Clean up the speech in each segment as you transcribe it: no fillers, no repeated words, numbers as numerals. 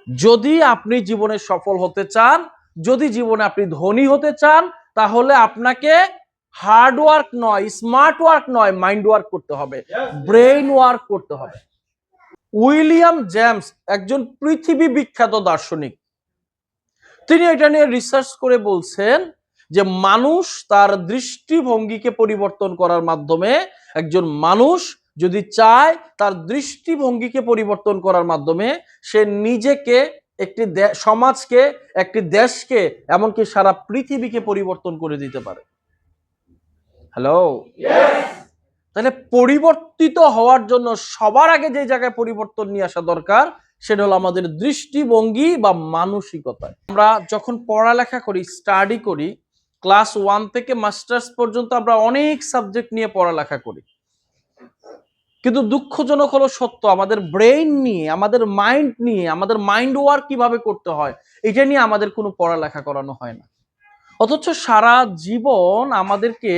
যদি আপনি জীবনে সফল হতে চান, যদি জীবনে আপনি ধনী হতে চান, তাহলে আপনাকে হার্ড ওয়ার্ক নয়, স্মার্ট ওয়ার্ক নয়, মাইন্ড ওয়ার্ক করতে হবে, ব্রেইন ওয়ার্ক করতে হবে। উইলিয়াম জেমস একজন পৃথিবী বিখ্যাত দার্শনিক। তিনি এটা নিয়ে রিসার্চ করে বলছেন যে মানুষ তার দৃষ্টিভঙ্গিকে পরিবর্তন করার মাধ্যমে, একজন মানুষ যদি চায় তার দৃষ্টিভঙ্গিকে পরিবর্তন করার মাধ্যমে সে নিজেকে, একটি সমাজকে, একটি দেশকে, এমনকি সারা পৃথিবীকে পরিবর্তন করে দিতে পারে। হ্যালো, তাহলে পরিবর্তিত হওয়ার জন্য সবার আগে যে জায়গায় পরিবর্তন নিয়ে আসা দরকার সেটা হলো আমাদের দৃষ্টিভঙ্গি বা মানসিকতা। আমরা যখন পড়ালেখা করি, স্টাডি করি, ক্লাস 1 থেকে মাস্টার্স পর্যন্ত আমরা অনেক সাবজেক্ট নিয়ে পড়ালেখা করি, কিন্তু দুঃখজনক হলো সত্য, আমাদের ব্রেইন নিয়ে, আমাদের মাইন্ড নিয়ে, আমাদের মাইন্ড ওয়ার্ক কিভাবে করতে হয় এটা নিয়ে আমাদের কোনো পড়ালেখা করানো হয় না। অথচ সারা জীবন আমাদেরকে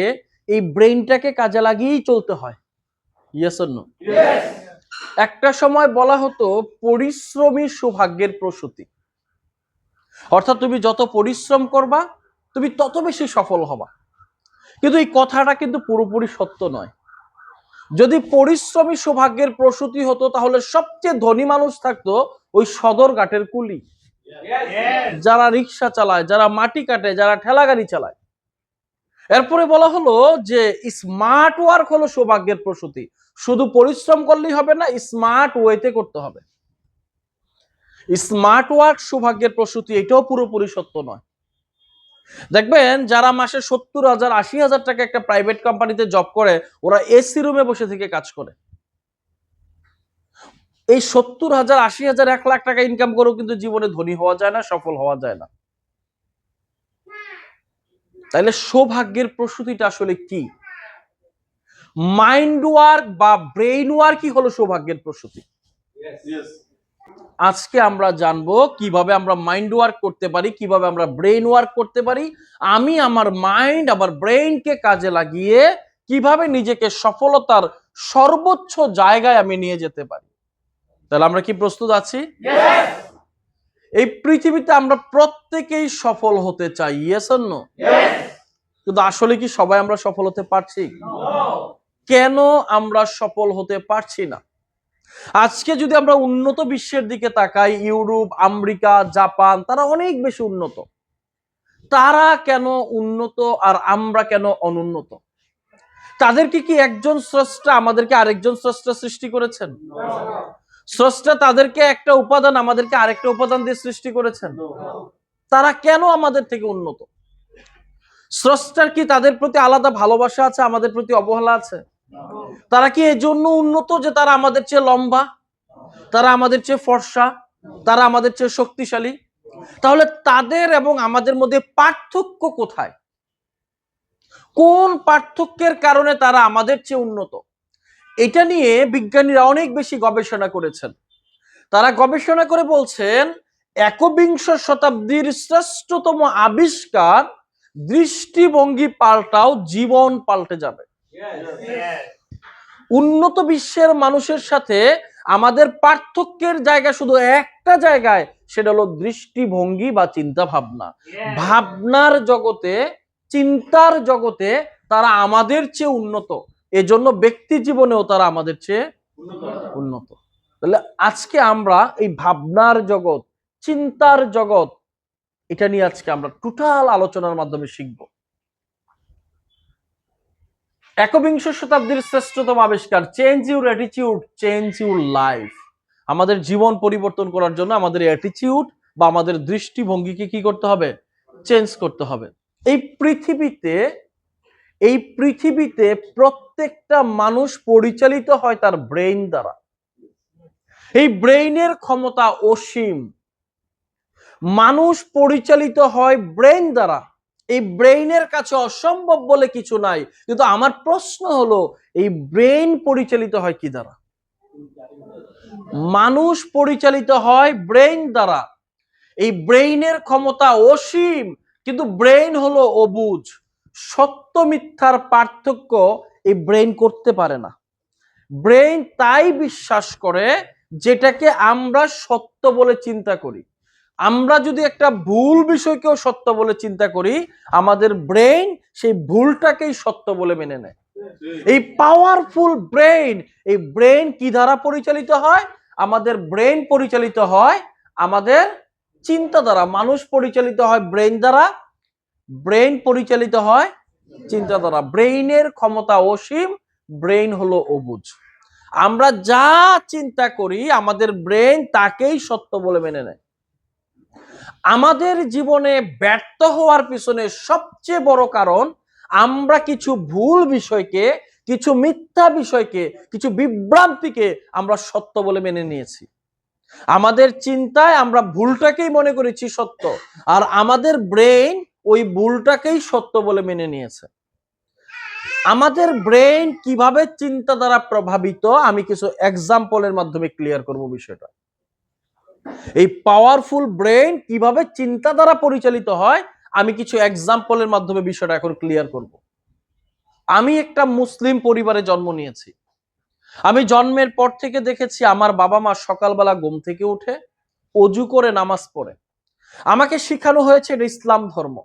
এই ব্রেইনটাকে কাজে লাগিয়েই চলতে হয়। Yes or no? একটা সময় বলা হতো পরিশ্রমী সৌভাগ্যের প্রসূতি, অর্থাৎ তুমি যত পরিশ্রম করবা তুমি তত বেশি সফল হবা। কিন্তু এই কথাটা কিন্তু পুরোপুরি সত্য নয়। যদি পরিশ্রমী সৌভাগ্যের প্রসূতি হতো তাহলে সবচেয়ে ধনী মানুষ থাকতো ওই সদরঘাটের কুলি, যারা রিক্সা চালায়, যারা মাটি কাটে, যারা ঠেলা গাড়ি চালায়। এরপরে বলা হলো যে স্মার্ট ওয়ার্ক হলো সৌভাগ্যের প্রসূতি। শুধু পরিশ্রম করলেই হবে না, স্মার্ট ওয়েতে করতে হবে। স্মার্ট ওয়ার্ক সৌভাগ্যের প্রসূতি, এটাও পুরোপুরি সত্য নয়। দেখবেন যারা মাসে 70,000 80,000 টাকা একটা প্রাইভেট কোম্পানিতে জব করে, ওরা এসি রুমে বসে থেকে কাজ করে। এই 70,000 80,000 1 লাখ টাকা ইনকাম করেও কিন্তু জীবনে ধনী হওয়া যায় না, সফল হওয়া যায় না। তাইলে সৌভাগ্যের প্রসূতিটা আসলে কি? মাইন্ড ওয়ার্ক বা ব্রেইন ওয়ার্কই হলো সৌভাগ্যের প্রসূতি। আজকে আমরা জানবো কিভাবে আমরা মাইন্ড ওয়ার্ক করতে পারি, কিভাবে আমরা ব্রেইন ওয়ার্ক করতে পারি। আমি আমার মাইন্ড, আমার ব্রেইনকে কাজে লাগিয়ে কিভাবে নিজেকে সফলতার সর্বোচ্চ জায়গায় আমি নিয়ে যেতে পারি। তাহলে আমরা কি প্রস্তুত আছি? এই পৃথিবীতে আমরা প্রত্যেকেই সফল হতে চাই, ইয়েস অর নো? কিন্তু আসলে কি সবাই আমরা সফল হতে পারছি? কেন আমরা সফল হতে পারছি না? আজকে যদি আমরা উন্নত বিশ্বের দিকে তাকাই, ইউরোপ, আমেরিকা, জাপান, তারা অনেক বেশি উন্নত। তারা কেন উন্নত আর আমরা কেন অনুন্নত? তাদেরকে কি একজন স্রষ্টা আমাদেরকে আরেকজন স্রষ্টা সৃষ্টি করেছেন? স্রষ্টা তাদেরকে একটা উপাদান, আমাদেরকে আরেকটা উপাদান দিয়ে সৃষ্টি করেছেন? তারা কেন আমাদের থেকে উন্নত? স্রষ্টার কি তাদের প্রতি আলাদা ভালোবাসা আছে, আমাদের প্রতি অবহেলা আছে? তারা কি এজন্য উন্নত যে তারা আমাদের চেয়ে লম্বা, তারা আমাদের চেয়ে ফর্সা, তারা আমাদের চেয়ে শক্তিশালী? তাহলে তাদের এবং আমাদের মধ্যে পার্থক্য কোথায়? কোন পার্থক্যের কারণে তারা আমাদের চেয়ে উন্নত? এটা নিয়ে বিজ্ঞানীরা অনেক বেশি গবেষণা করেছেন। তারা গবেষণা করে বলছেন একবিংশ শতাব্দীর শ্রেষ্ঠতম আবিষ্কার, দৃষ্টিভঙ্গি পাল্টাও জীবন পাল্টে যাবে। উন্নত বিশ্বের মানুষের সাথে আমাদের পার্থক্যের জায়গা শুধু একটা জায়গায়, সেটা হলো দৃষ্টিভঙ্গি বা চিন্তা ভাবনা। ভাবনার জগতে, চিন্তার জগতে তারা আমাদের চেয়ে উন্নত, এজন্য ব্যক্তি জীবনেও তারা আমাদের চেয়ে উন্নত। তাহলে আজকে আমরা এই ভাবনার জগৎ, চিন্তার জগৎ, এটা নিয়ে আজকে আমরা টোটাল আলোচনার মাধ্যমে শিখব। একবিংশ শতাব্দীর শ্রেষ্ঠতম আবিষ্কার, change your attitude, change your life. আমাদের জীবন পরিবর্তন করার জন্য আমাদের অ্যাটিটিউড বা আমাদের দৃষ্টিভঙ্গিকে কি করতে হবে? চেঞ্জ করতে হবে। এই পৃথিবীতে প্রত্যেকটা মানুষ পরিচালিত হয় তার ব্রেইন দ্বারা। এই ব্রেইনের ক্ষমতা অসীম। মানুষ পরিচালিত হয় ব্রেইন দ্বারা। এই ব্রেইনের কাছে অসম্ভব বলে কিছু নাই। কিন্তু আমার প্রশ্ন হলো, এই ব্রেইন পরিচালিত হয় কি দ্বারা? মানুষ পরিচালিত হয় ব্রেইন দ্বারা। এই ব্রেইনের ক্ষমতা অসীম, কিন্তু ব্রেইন হলো অবুঝ। সত্য মিথ্যার পার্থক্য এই ব্রেইন করতে পারে না। ব্রেইন তাই বিশ্বাস করে যেটাকে আমরা সত্য বলে চিন্তা করি। আমরা যদি একটা ভুল বিষয়কেও সত্য বলে চিন্তা করি, আমাদের ব্রেন সেই ভুলটাকেই সত্য বলে মেনে নেয়। এই পাওয়ারফুল ব্রেন, এই ব্রেন কি দ্বারা পরিচালিত হয়? আমাদের ব্রেন পরিচালিত হয় আমাদের চিন্তা দ্বারা। মানুষ পরিচালিত হয় ব্রেন দ্বারা, ব্রেন পরিচালিত হয় চিন্তা দ্বারা। ব্রেইনের ক্ষমতা অসীম, ব্রেন হলো অবুঝ। আমরা যা চিন্তা করি আমাদের ব্রেন তাকেই সত্য বলে মেনে নেয়। আমাদের জীবনে ব্যর্থ হওয়ার পিছনে সবচেয়ে বড় কারণ, আমরা কিছু ভুল বিষয়কে, কিছু মিথ্যা বিষয়কে, কিছু বিভ্রান্তিকে আমরা সত্য বলে মেনে নিয়েছি। আমাদের চিন্তায় আমরা ভুলটাকেই মনে করেছি সত্য, আর আমাদের ব্রেন ওই ভুলটাকেই সত্য বলে মেনে নিয়েছে। আমাদের ব্রেন কিভাবে চিন্তা দ্বারা প্রভাবিত, আমি কিছু এক্সাম্পলের মাধ্যমে ক্লিয়ার করব বিষয়টা। এই পাওয়ারফুল ব্রেন কিভাবে চিন্তা দ্বারা পরিচালিত হয়, আমি কিছু এক্সাম্পলের মাধ্যমে বিষয়টা এখন ক্লিয়ার করব। আমি একটা মুসলিম পরিবারে জন্ম নিয়েছি। আমি জন্মের পর থেকে দেখেছি আমার বাবা মা সকালবেলা ঘুম থেকে উঠে অজু করে নামাজ পড়ে। আমাকে শেখানো হয়েছে এটা ইসলাম ধর্ম,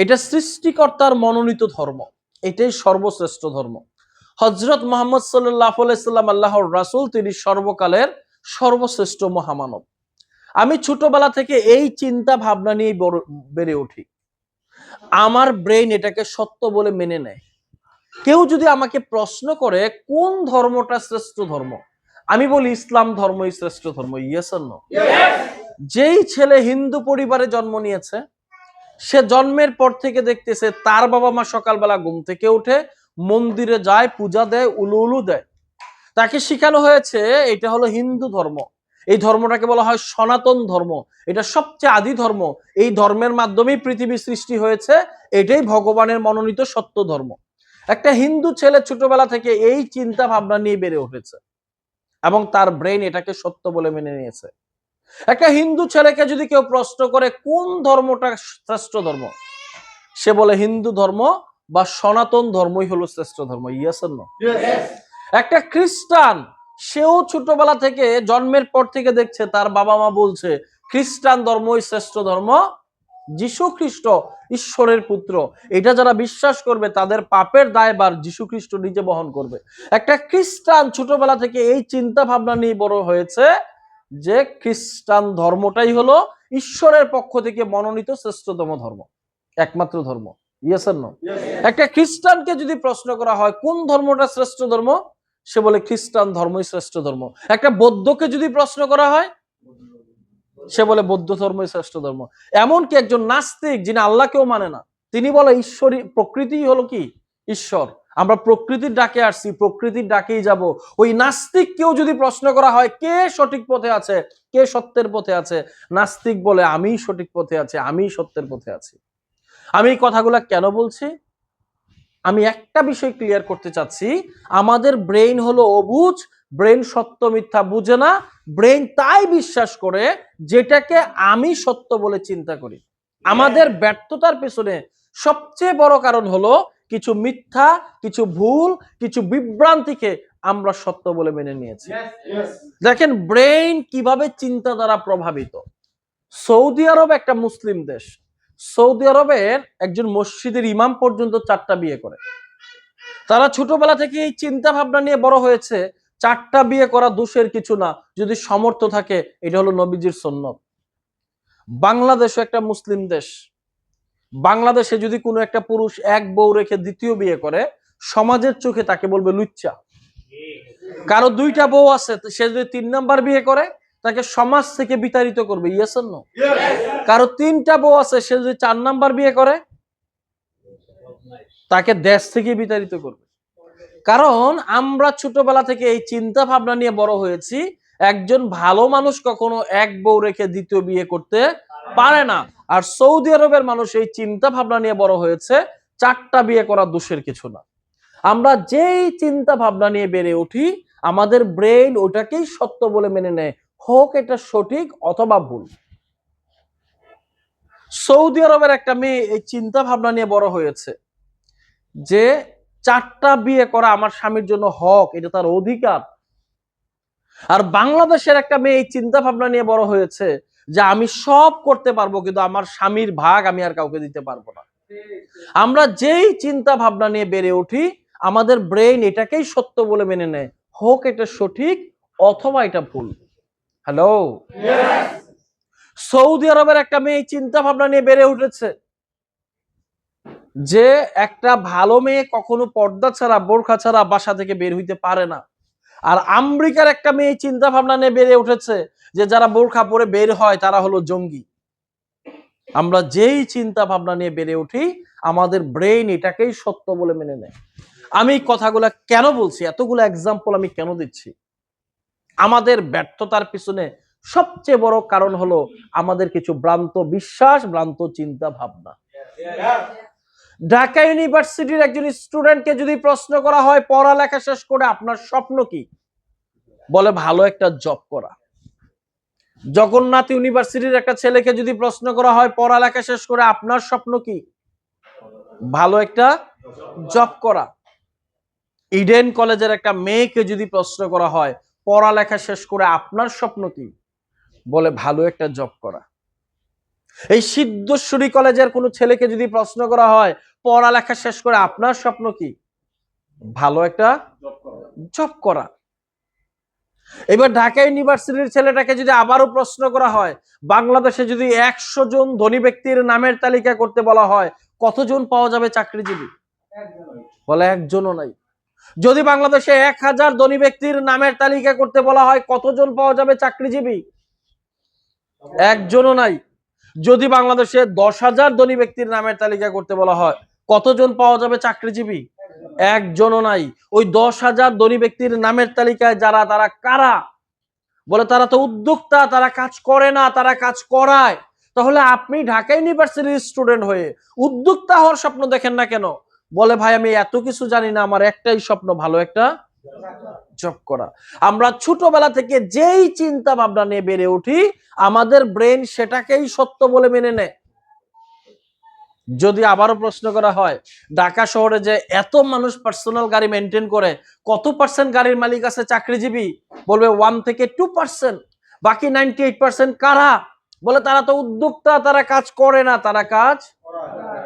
এটা সৃষ্টিকর্তার মনোনীত ধর্ম, এটাই সর্বশ্রেষ্ঠ ধর্ম। হযরত মুহাম্মদ সাল্লাল্লাহু আলাইহি সাল্লাম আল্লাহর রাসূল, তিনি সর্বকালের সর্বশ্রেষ্ঠ মহামানব। আমি ছোটবেলা থেকে এই চিন্তা ভাবনা নিয়ে বেড়ে উঠি। আমার ব্রেন এটাকে সত্য বলে মেনে নেয়। কেউ যদি আমাকে প্রশ্ন করে কোন ধর্মটা শ্রেষ্ঠ ধর্ম, আমি বলি ইসলাম ধর্মই শ্রেষ্ঠ ধর্ম। Yes or no? যেই ছেলে হিন্দু পরিবারে জন্ম নিয়েছে, সে জন্মের পর থেকে দেখতেছে তার বাবা মা সকালবেলা ঘুম থেকে উঠে মন্দিরে যায়, পূজা দেয়, উলু উলু দেয়। তাকে শেখানো হয়েছে এটা হলো হিন্দু ধর্ম। এই ধর্মটাকে বলা হয় সনাতন ধর্ম, এটা সবচেয়ে আদি ধর্ম। এই ধর্মের মাধ্যমেই পৃথিবী সৃষ্টি হয়েছে, এটাই ভগবানের মনোনীত সত্য ধর্ম। একটা হিন্দু ছেলে ছোটবেলা থেকে এই চিন্তা ভাবনা নিয়ে বেড়ে উঠেছে এবং তার ব্রেন এটাকে সত্য বলে মেনে নিয়েছে। একটা হিন্দু ছেলেকে যদি কেউ প্রশ্ন করে কোন ধর্মটা শ্রেষ্ঠ ধর্ম, সে বলে হিন্দু ধর্ম বা সনাতন ধর্মই হলো শ্রেষ্ঠ ধর্ম। Yes or no? একটা খ্রিস্টান, সেও ছোটবেলা থেকে জন্মের পর থেকে দেখছে তার বাবা মা বলছে খ্রিস্টান ধর্মই শ্রেষ্ঠ ধর্ম, যীশু খ্রিস্ট ঈশ্বরের পুত্র। এটা যারা বিশ্বাস করবে তাদের পাপের দায়ভার যীশু খ্রিস্ট নিজে বহন করবে। একটা খ্রিস্টান ছোটবেলা থেকে এই চিন্তা ভাবনা নিয়ে বড় হয়েছে যে খ্রিস্টান ধর্মটাই হলো ঈশ্বরের পক্ষ থেকে মনোনীত শ্রেষ্ঠতম ধর্ম, একমাত্র ধর্ম। Yes or no? একটা খ্রিস্টানকে যদি প্রশ্ন করা হয় কোন ধর্মটা শ্রেষ্ঠ ধর্ম, সে বলে খ্রিস্টান ধর্মই শ্রেষ্ঠ ধর্ম। একটা বৌদ্ধকে যদি প্রশ্ন করা হয়, সে বলে বৌদ্ধ ধর্মই শ্রেষ্ঠ ধর্ম। এমনকি একজন নাস্তিক, যিনি আল্লাহকেও মানে না, তিনি বলে ঈশ্বরী প্রকৃতি হলো কি ঈশ্বর, আমরা প্রকৃতির ডাকে আসছি, প্রকৃতির ডাকেই যাব। ওই নাস্তিককেও যদি প্রশ্ন করা হয় কে সঠিক পথে আছে, কে সত্যের পথে আছে, নাস্তিক বলে আমিই সঠিক পথে আছি, আমিই সত্যের পথে আছি। আমি এই কথাগুলা কেন বলছি? আমি একটা বিষয় ক্লিয়ার করতে চাচ্ছি, আমাদের ব্রেন হলো অবুঝ, ব্রেন সত্য মিথ্যা বুঝে না, ব্রেন তাই বিশ্বাস করে যেটাকে আমি সত্য বলে চিন্তা করি। আমাদের ব্যর্থতার পেছনে সবচেয়ে বড় কারণ হলো কিছু মিথ্যা, কিছু ভুল, কিছু বিভ্রান্তিকে আমরা সত্য বলে মেনে নিয়েছি। দেখেন ব্রেন কিভাবে চিন্তা দ্বারা প্রভাবিত। সৌদি আরব একটা মুসলিম দেশ। সৌদি আরবের একজন মসজিদের ইমাম পর্যন্ত 4টা বিয়ে করে। তারা ছোটবেলা থেকে এই চিন্তা ভাবনা নিয়ে বড় হয়েছে 4টা বিয়ে করা দোষের কিছু না, যদি সামর্থ্য থাকে, এটা হলো নবীজির সুন্নত। বাংলাদেশও একটা মুসলিম দেশ। বাংলাদেশে যদি কোনো একটা পুরুষ এক বউ রেখে দ্বিতীয় বিয়ে করে, সমাজের চোখে তাকে বলবে লুচ্চা। কারো 2টা বউ আছে, সে যদি 3 নাম্বার বিয়ে করে তাকে সমাজ থেকে বিতাড়িত করবে। Yes or no? কারো 3টা বউ আছে, সে যদি 4 নাম্বার বিয়ে করে তাকে দেশ থেকে বিতাড়িত করবে। কারণ আমরা ছোটবেলা থেকে এই চিন্তা ভাবনা নিয়ে বড় হয়েছি, একজন ভালো মানুষ কখনো এক বউ রেখে দ্বিতীয় বিয়ে করতে পারে না। আর সৌদি আরবের মানুষ এই চিন্তা ভাবনা নিয়ে বড় হয়েছে 4টা বিয়ে করা দোষের কিছু না। আমরা যেই চিন্তা ভাবনা নিয়ে বেড়ে উঠি, আমাদের ব্রেন ওটাকেই সত্য বলে মেনে নেয়, হোক এটা সঠিক অথবা ভুল। সৌদি আরবের একটা মেয়ে এই চিন্তা ভাবনা নিয়ে বড় হয়েছে যে 4টা বিয়ে করা আমার স্বামীর জন্য হক, এটা তার অধিকার। আর বাংলাদেশের একটা মেয়ে এই চিন্তা ভাবনা নিয়ে বড় হয়েছে যে আমি সব করতে পারবো, কিন্তু আমার স্বামীর ভাগ আমি আর কাউকে দিতে পারবো না। আমরা যেই চিন্তা ভাবনা নিয়ে বেড়ে উঠি, আমাদের ব্রেইন এটাকেই সত্য বলে মেনে নেয়, হোক এটা সঠিক অথবা এটা ভুল। হ্যালো, সৌদি আরবের একটা মেয়ে চিন্তা ভাবনা নিয়ে বেড়ে উঠেছে যে একটা ভালো মেয়ে কখনো পর্দা ছাড়া, বোরখা ছাড়া বাসা থেকে বের হইতে পারে না। আর আমেরিকার একটা মেয়ে চিন্তা ভাবনা নিয়ে বেড়ে উঠেছে যে যারা বোরখা পরে বের হয় তারা হলো জঙ্গি। আমরা যেই চিন্তা ভাবনা নিয়ে বেড়ে উঠি, আমাদের ব্রেইন এটাকেই সত্য বলে মেনে নেয়। আমি কথাগুলো কেন বলছি, এতগুলো এক্সাম্পল আমি কেন দিচ্ছি? আমাদের ব্যর্থতার পিছনে সবচেয়ে বড় কারণ হলো আমাদের কিছু ভ্রান্ত বিশ্বাস, ভ্রান্ত চিন্তা ভাবনা। ঢাকা ইউনিভার্সিটির একজন স্টুডেন্টকে যদি প্রশ্ন করা হয় পড়ালেখা শেষ করে আপনার স্বপ্ন কি, বলে ভালো একটা জব করা। জগন্নাথ ইউনিভার্সিটির একটা ছেলেকে যদি প্রশ্ন করা হয় পড়ালেখা শেষ করে আপনার স্বপ্ন কি, ভালো একটা জব করা। ইডেন কলেজের একটা মেয়েকে যদি প্রশ্ন করা হয় পড়ালেখা শেষ করে আপনার স্বপ্ন কি, বলে ভালো একটা জব করা। এই সিদ্ধেশ্বরী কলেজের কোনো ছেলেকে যদি প্রশ্ন করা হয় পড়ালেখা শেষ করে আপনার স্বপ্ন কি, ভালো একটা জব করা। এবার ঢাকা ইউনিভার্সিটির ছেলেটাকে যদি আবারও প্রশ্ন করা হয় বাংলাদেশে যদি 100 জন ধনী ব্যক্তির নামের তালিকা করতে বলা হয় কতজন পাওয়া যাবে চাকরিজীবী, বলে একজনও নাই। যদি বাংলাদেশে 1000 ধনী ব্যক্তির নামের তালিকা করতে বলা হয় কতজন পাওয়া যাবে চাকরিজীবী, একজনও নাই। যদি বাংলাদেশে 10,000 ধনী ব্যক্তির নামের তালিকা করতে বলা হয় কতজন পাওয়া যাবে চাকরিজীবী, একজনও নাই। ওই 10,000 ধনী ব্যক্তির নামের তালিকায় যারা, তারা কারা, বলে তারা তো উদ্যোক্তা, তারা কাজ করে না, তারা কাজ করায়। তাহলে আপনি ঢাকা ইউনিভার্সিটির স্টুডেন্ট হয়ে উদ্যোক্তা হওয়ার স্বপ্ন দেখেন না কেন, বলে ভাই আমি এত কিছু জানি না, আমার একটাই স্বপ্ন ভালো একটা জব করা। আমরা ছোটবেলা থেকে যেই চিন্তা ভাবনা নিয়ে বেড়ে উঠি আমাদের ব্রেন সেটাকেই সত্য বলে মেনে নেয়। যদি আবারও প্রশ্ন করা হয় ঢাকা শহরে যে এত মানুষ পার্সোনাল গাড়ি মেনটেন করে কত পার্সেন্ট গাড়ির মালিক আছে চাকরিজীবী, বলবে 1 থেকে 2%। বাকি 98% কারা, বলে তারা তো উদ্যোক্তা, তারা কাজ করে না, তারা কাজ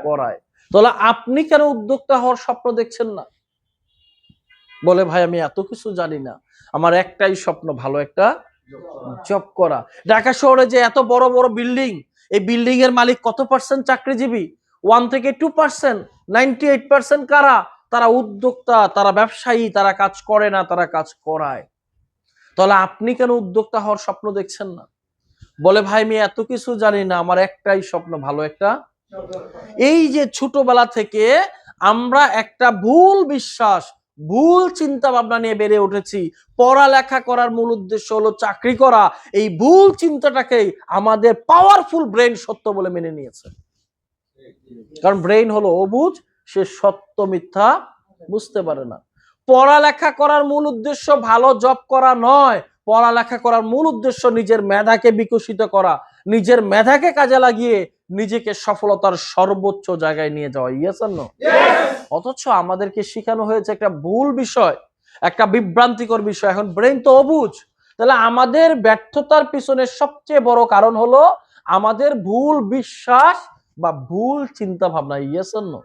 করায়। তাহলে আপনি কেন উদ্যোক্তা হওয়ার স্বপ্ন দেখছেন না, বলে ভাই আমি এত কিছু জানি না, আমার একটাই স্বপ্ন ভালো একটা জব করা। ঢাকা শহরে যে এত বড় বড় বিল্ডিং, এই বিল্ডিং এর মালিক কত পার্সেন্ট চাকরিজীবী, 1 থেকে 2%। 98% কারা, তারা উদ্যোক্তা, তারা ব্যবসায়ী, তারা কাজ করে না, তারা কাজ করায়। তাহলে আপনি কেন উদ্যোক্তা হওয়ার স্বপ্ন দেখছেন না, বলে ভাই আমি এত কিছু জানি না, আমার একটাই স্বপ্ন ভালো একটা। এই যে ছোটবেলা থেকে আমরা একটা ভুল বিশ্বাস, ভুল চিন্তা ভাবনা নিয়ে বেড়ে উঠেছি, পড়ালেখা করার মূল উদ্দেশ্য হলো চাকরি করা, এই ভুল চিন্তাটাকেই আমাদের পাওয়ারফুল ব্রেন সত্য বলে মেনে নিয়েছে। কারণ ব্রেন হলো অবুঝ, সে সত্য মিথ্যা বুঝতে পারে না। পড়ালেখা করার মূল উদ্দেশ্য ভালো জব করা নয়, পড়ালেখা করার মূল উদ্দেশ্য নিজের মেধাকে বিকশিত করা, নিজের মেধাকে কাজে লাগিয়ে নিজেকে সফলতার সর্বোচ্চ জায়গায় নিয়ে যাওয়া। Yes or no? অথচ আমাদেরকে শেখানো হয়েছে একটা ভুল বিষয়, একটা বিভ্রান্তিকর বিষয়। এখন ব্রেন তো অবুঝ, তাহলে আমাদের ব্যর্থতার পিছনে সবচেয়ে বড় কারণ হলো আমাদের ভুল বিশ্বাস বা ভুল চিন্তা ভাবনা। Yes or no?